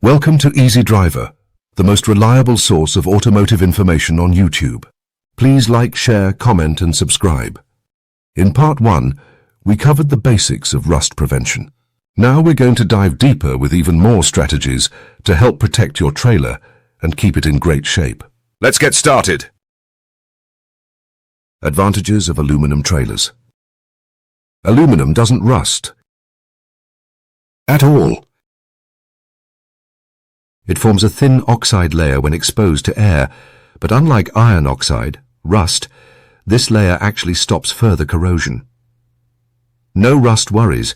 Welcome to Easy Driver, the most reliable source of automotive information on YouTube. Please like, share, comment and subscribe. In part 1, we covered the basics of rust prevention. Now we're going to dive deeper with even more strategies to help protect your trailer and keep it in great shape. Let's get started. Advantages of aluminum trailers. Aluminum doesn't rust at all. It forms a thin oxide layer when exposed to air, but unlike iron oxide, rust, this layer actually stops further corrosion. No rust worries,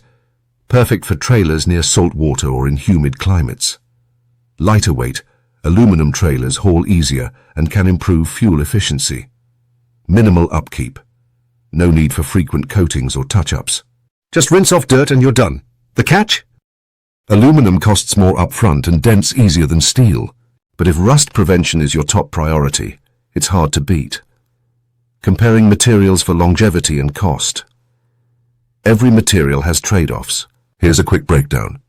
perfect for trailers near salt water or in humid climates. Lighter weight, aluminum trailers haul easier and can improve fuel efficiency. Minimal upkeep. No need for frequent coatings or touch-ups. Just rinse off dirt and you're done. The catch? Aluminum costs more upfront and dents easier than steel, but if rust prevention is your top priority, it's hard to beat. Comparing materials for longevity and cost. Every material has trade-offs. Here's a quick breakdown.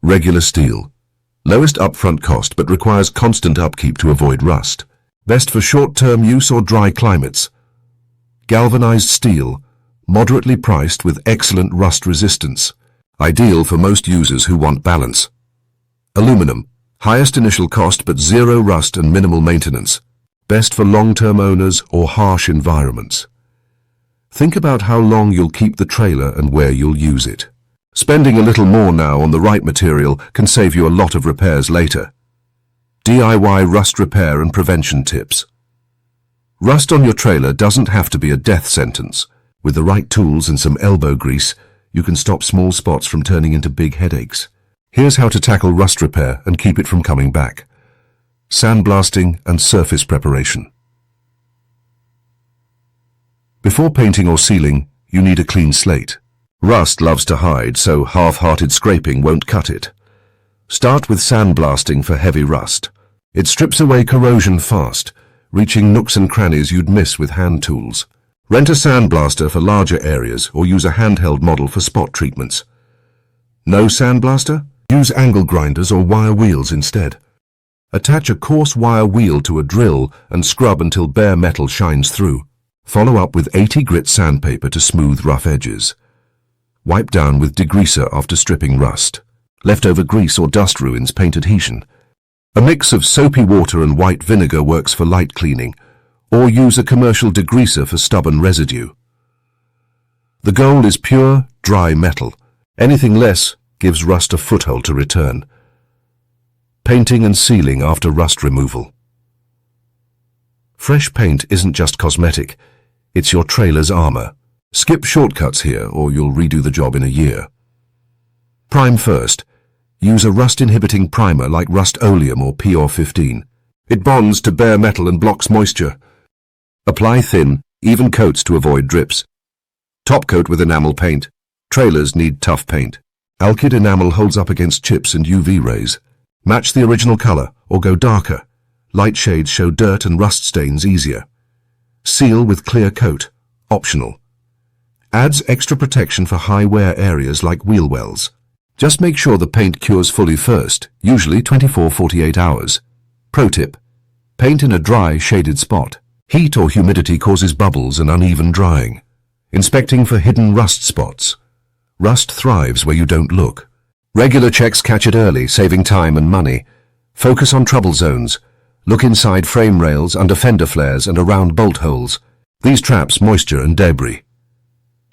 Regular steel. Lowest upfront cost but requires constant upkeep to avoid rust. Best for short-term use or dry climates. Galvanized steel, moderately priced with excellent rust resistance. Ideal for most users who want balance. Aluminum, highest initial cost but zero rust and minimal maintenance. Best for long-term owners or harsh environments. Think about how long you'll keep the trailer and where you'll use it. Spending a little more now on the right material can save you a lot of repairs later. DIY rust repair and prevention tips. Rust on your trailer doesn't have to be a death sentence. With the right tools and some elbow grease, you can stop small spots from turning into big headaches. Here's how to tackle rust repair and keep it from coming back. Sandblasting and surface preparation. Before painting or sealing, you need a clean slate. Rust loves to hide, so half-hearted scraping won't cut it. Start with sandblasting for heavy rust. It strips away corrosion fast, reaching nooks and crannies you'd miss with hand tools. Rent a sandblaster for larger areas or use a handheld model for spot treatments. No sandblaster? Use angle grinders or wire wheels instead. Attach a coarse wire wheel to a drill and scrub until bare metal shines through. Follow up with 80 grit sandpaper to smooth rough edges. Wipe down with degreaser after stripping rust. Leftover grease or dust ruins paint adhesion. A mix of soapy water and white vinegar works for light cleaning, or use a commercial degreaser for stubborn residue. The goal is pure, dry metal. Anything less gives rust a foothold to return. Painting and sealing after rust removal. Fresh paint isn't just cosmetic, it's your trailer's armor. Skip shortcuts here or you'll redo the job in a year. Prime first. Use a rust-inhibiting primer like Rust-Oleum or PR15. It bonds to bare metal and blocks moisture. Apply thin, even coats to avoid drips. Top coat with enamel paint. Trailers need tough paint. Alkyd enamel holds up against chips and UV rays. Match the original color or go darker. Light shades show dirt and rust stains easier. Seal with clear coat, optional. Adds extra protection for high wear areas like wheel wells. Just make sure the paint cures fully first, usually 24-48 hours. Pro tip: paint in a dry, shaded spot. Heat or humidity causes bubbles and uneven drying. Inspecting for hidden rust spots. Rust thrives where you don't look. Regular checks catch it early, saving time and money. Focus on trouble zones. Look inside frame rails, under fender flares and around bolt holes. These traps moisture and debris.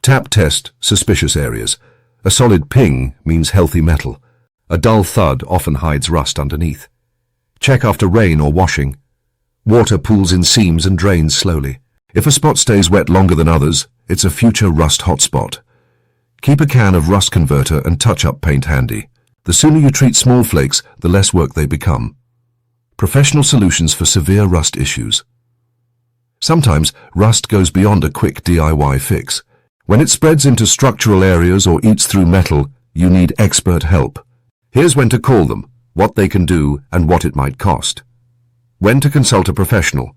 Tap test suspicious areas. A solid ping means healthy metal. A dull thud often hides rust underneath. Check after rain or washing. Water pools in seams and drains slowly. If a spot stays wet longer than others, it's a future rust hotspot. Keep a can of rust converter and touch-up paint handy. The sooner you treat small flakes, the less work they become. Professional solutions for severe rust issues. Sometimes rust goes beyond a quick DIY fix. When it spreads into structural areas or eats through metal, you need expert help. Here's when to call them, what they can do, and what it might cost. When to consult a professional.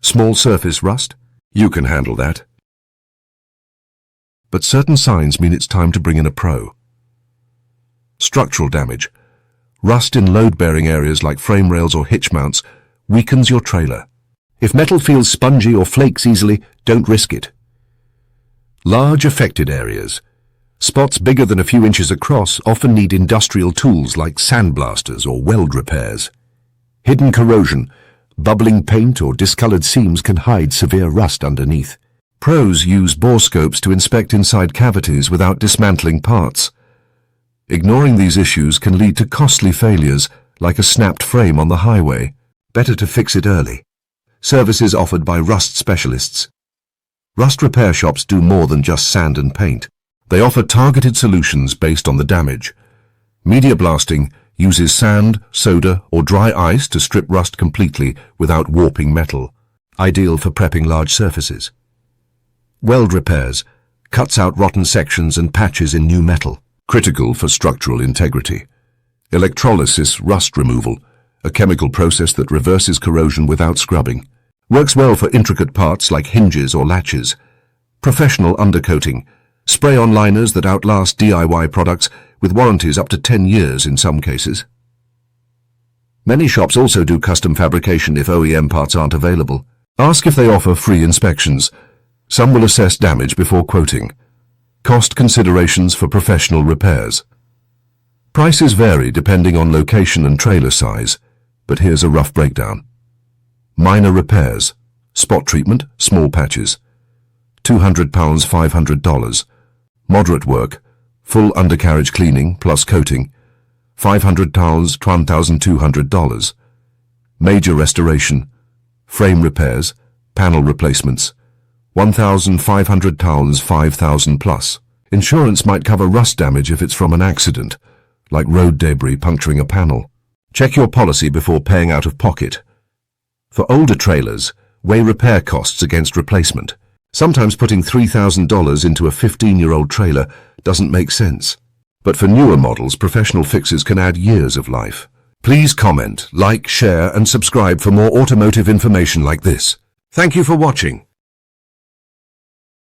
Small surface rust? You can handle that. But certain signs mean it's time to bring in a pro. Structural damage. Rust in load-bearing areas like frame rails or hitch mounts weakens your trailer. If metal feels spongy or flakes easily, don't risk it. Large affected areas. Spots bigger than a few inches across often need industrial tools like sandblasters or weld repairs. Hidden corrosion, bubbling paint or discolored seams can hide severe rust underneath. Pros use borescopes to inspect inside cavities without dismantling parts. Ignoring these issues can lead to costly failures, like a snapped frame on the highway. Better to fix it early. Services offered by rust specialists. Rust repair shops do more than just sand and paint. They offer targeted solutions based on the damage. Media blasting uses sand, soda, or dry ice to strip rust completely without warping metal, ideal for prepping large surfaces. Weld repairs cuts out rotten sections and patches in new metal, critical for structural integrity. Electrolysis rust removal, a chemical process that reverses corrosion without scrubbing, works well for intricate parts like hinges or latches. Professional undercoating, spray-on liners that outlast DIY products with warranties up to 10 years in some cases. Many shops also do custom fabrication if OEM parts aren't available. Ask if they offer free inspections. Some will assess damage before quoting. Cost considerations for professional repairs. Prices vary depending on location and trailer size, but here's a rough breakdown. Minor repairs, spot treatment, small patches, £200, $500. Moderate work, full undercarriage cleaning plus coating, £500, $1,200. Major restoration, frame repairs, panel replacements, £1,500, $5,000 plus. Insurance might cover rust damage if it's from an accident, like road debris puncturing a panel. Check your policy before paying out of pocket. For older trailers, weigh repair costs against replacement. Sometimes putting $3,000 into a 15-year-old trailer doesn't make sense. But for newer models, professional fixes can add years of life. Please comment, like, share, and subscribe for more automotive information like this. Thank you for watching.